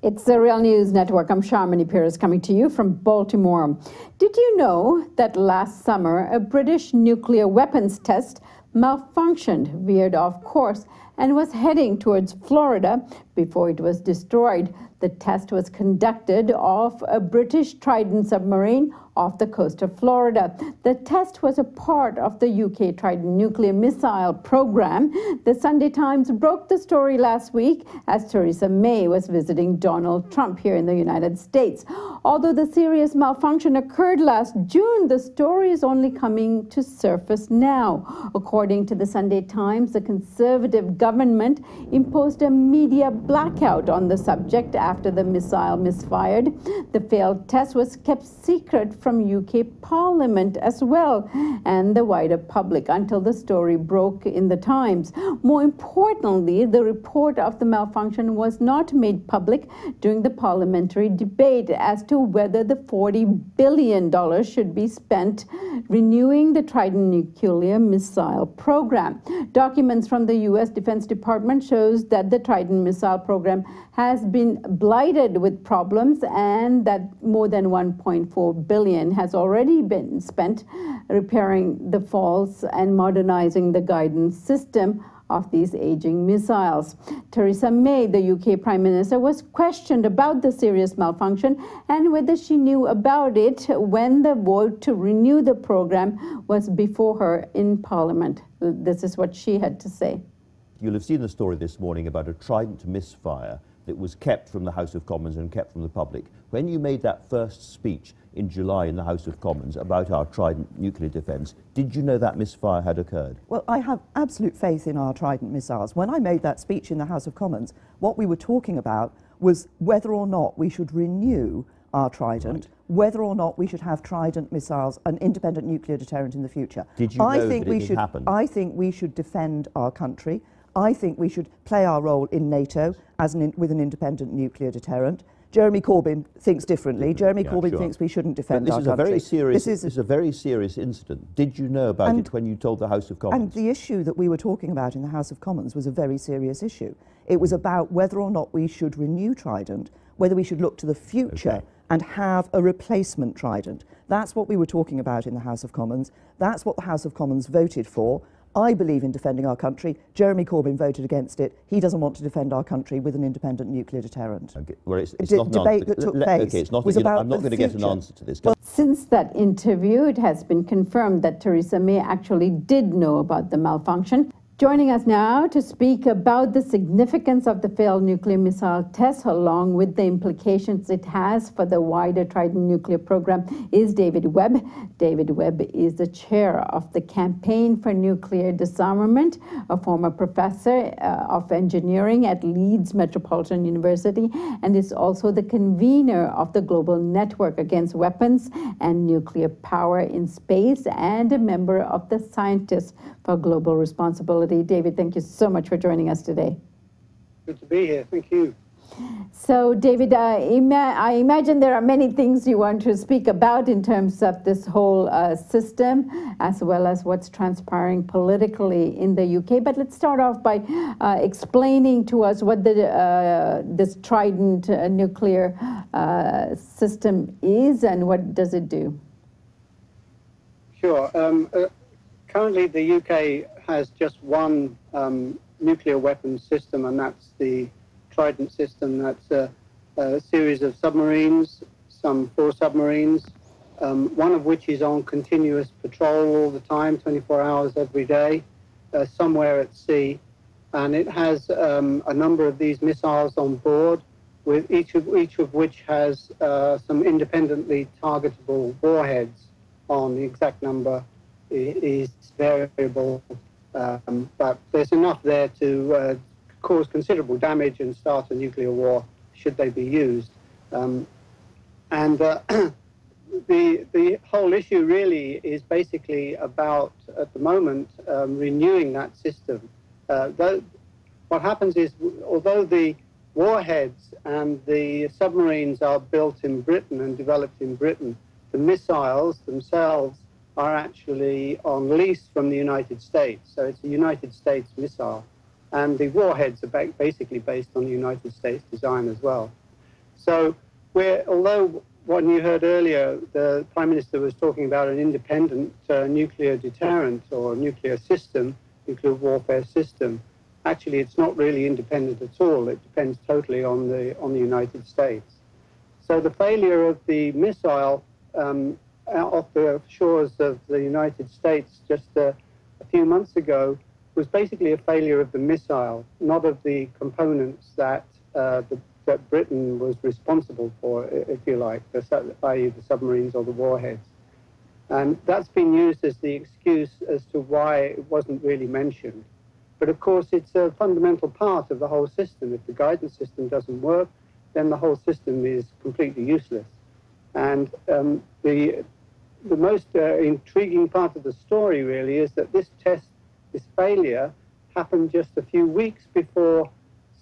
It's the Real News Network. I'm Sharmini Pierce coming to you from Baltimore. Did you know that last summer a British nuclear weapons test malfunctioned, veered off course, and was heading towards Florida before it was destroyed? The test was conducted off a British Trident submarine off the coast of Florida. The test was a part of the UK Trident nuclear missile program. The Sunday Times broke the story last week as Theresa May was visiting Donald Trump here in the United States. Although the serious malfunction occurred last June, the story is only coming to surface now. According to the Sunday Times, the Conservative government imposed a media blackout on the subject after the missile misfired. The failed test was kept secret from UK Parliament as well and the wider public until the story broke in the Times. More importantly, the report of the malfunction was not made public during the parliamentary debate as to whether the $40 billion should be spent renewing the Trident nuclear missile program. Documents from the U.S. Defense Department shows that the Trident missile program has been blighted with problems and that more than $1.4 billion has already been spent repairing the faults and modernizing the guidance system of these aging missiles. Theresa May, the UK Prime Minister, was questioned about the serious malfunction and whether she knew about it when the vote to renew the program was before her in Parliament. This is what she had to say. You'll have seen the story this morning about a Trident misfire that was kept from the House of Commons and kept from the public. When you made that first speech in July in the House of Commons about our Trident nuclear defence, did you know that misfire had occurred? Well, I have absolute faith in our Trident missiles. When I made that speech in the House of Commons, what we were talking about was whether or not we should renew our Trident, whether or not we should have Trident missiles, an independent nuclear deterrent in the future. Did you know that it had happened? I think we should defend our country. I think we should play our role in NATO as with an independent nuclear deterrent. Jeremy Corbyn thinks differently. Jeremy Corbyn thinks we shouldn't defend our country. This is a very serious incident. Did you know about it when you told the House of Commons? And the issue that we were talking about in the House of Commons was a very serious issue. It was about whether or not we should renew Trident, whether we should look to the future and have a replacement Trident. That's what we were talking about in the House of Commons. That's what the House of Commons voted for. I believe in defending our country. Jeremy Corbyn voted against it. He doesn't want to defend our country with an independent nuclear deterrent. Okay. Well, it's not debate that took place. Okay, it's not was about I'm not going to get an answer to this. Well, since that interview, it has been confirmed that Theresa May actually did know about the malfunction. Joining us now to speak about the significance of the failed nuclear missile test, along with the implications it has for the wider Trident nuclear program, is David Webb. David Webb is the chair of the Campaign for Nuclear Disarmament, a former professor of engineering at Leeds Metropolitan University, and is also the convener of the Global Network Against Weapons and Nuclear Power in Space and a member of the Scientists for Global Responsibility. David, thank you so much for joining us today. Good to be here. Thank you. So, David, I imagine there are many things you want to speak about in terms of this whole system, as well as what's transpiring politically in the UK. But let's start off by explaining to us what this Trident nuclear system is and what does it do. Sure. Currently, the UK has just one nuclear weapons system, and that's the Trident system. That's a series of submarines, some 4 submarines, one of which is on continuous patrol all the time, 24 hours every day, somewhere at sea. And it has a number of these missiles on board, with each of which has some independently targetable warheads on. The exact number is variable, but there's enough there to cause considerable damage and start a nuclear war should they be used. The whole issue really is basically about, at the moment, renewing that system. What happens is, although the warheads and the submarines are built in Britain and developed in Britain, the missiles themselves are actually on lease from the United States. So it's a United States missile. And the warheads are basically based on the United States design as well. So although when you heard earlier, the Prime Minister was talking about an independent nuclear deterrent or nuclear system, nuclear warfare system, actually it's not really independent at all. It depends totally on the United States. So the failure of the missile out off the shores of the United States just a few months ago was basically a failure of the missile, not of the components that that Britain was responsible for, if you like, i.e. the submarines or the warheads. And that's been used as the excuse as to why it wasn't really mentioned. But of course, it's a fundamental part of the whole system. If the guidance system doesn't work, then the whole system is completely useless. And the most intriguing part of the story really is that this failure happened just a few weeks before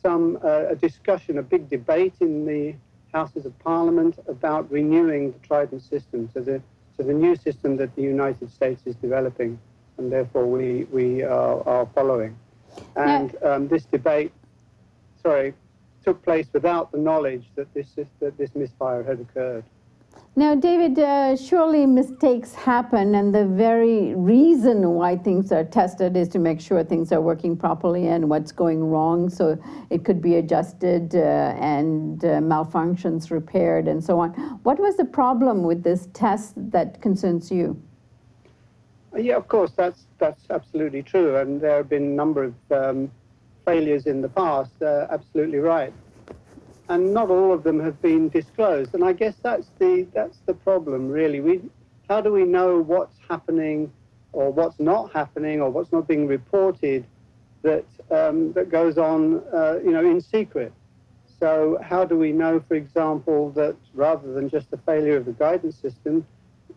a discussion, a big debate in the Houses of Parliament about renewing the Trident system to the new system that the United States is developing, and therefore we are following. And this debate, took place without the knowledge that this misfire had occurred. Now, David, surely mistakes happen, and the very reason why things are tested is to make sure things are working properly and what's going wrong, so it could be adjusted and malfunctions repaired and so on. What was the problem with this test that concerns you? Yeah, of course, that's absolutely true, and there have been a number of failures in the past, absolutely right. And not all of them have been disclosed. And I guess that's the problem, really. How do we know what's happening or what's not happening or what's not being reported that goes on, in secret? So how do we know, for example, that rather than just the failure of the guidance system,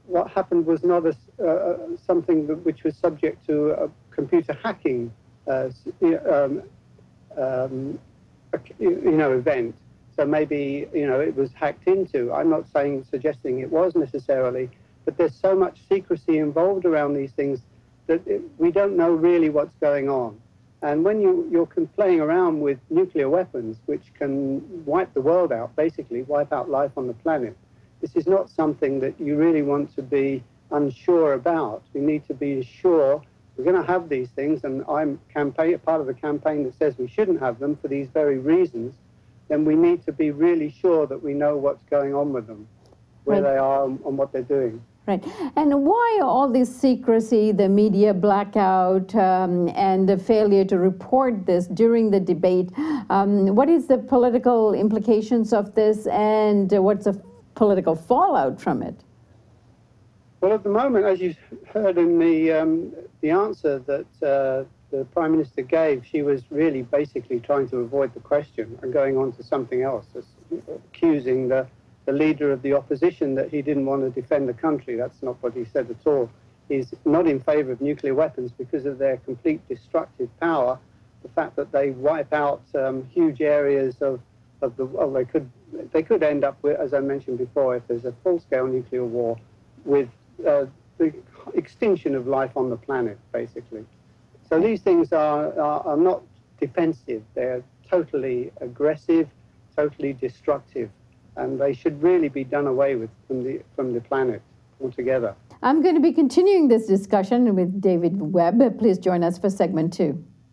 what happened was not something which was subject to a computer hacking, event? So maybe, it was hacked into. I'm not suggesting it was necessarily, but there's so much secrecy involved around these things that we don't know really what's going on. And when you're playing around with nuclear weapons, which can wipe the world out, basically wipe out life on the planet, this is not something that you really want to be unsure about. We need to be sure we're going to have these things, and I'm part of the campaign that says we shouldn't have them for these very reasons. Then we need to be really sure that we know what's going on with them, where they are and what they're doing. Right. And why all this secrecy, the media blackout, and the failure to report this during the debate? What is the political implications of this, and what's the political fallout from it? Well, at the moment, as you heard in the answer that the Prime Minister gave, she was really basically trying to avoid the question and going on to something else, accusing the leader of the opposition that he didn't want to defend the country. That's not what he said at all. He's not in favor of nuclear weapons because of their complete destructive power, the fact that they wipe out huge areas of the world. They could end up with, as I mentioned before, if there's a full-scale nuclear war, with the extinction of life on the planet, basically. So these things are not defensive. They're totally aggressive, totally destructive, and they should really be done away with from the planet altogether. I'm going to be continuing this discussion with David Webb. Please join us for segment 2.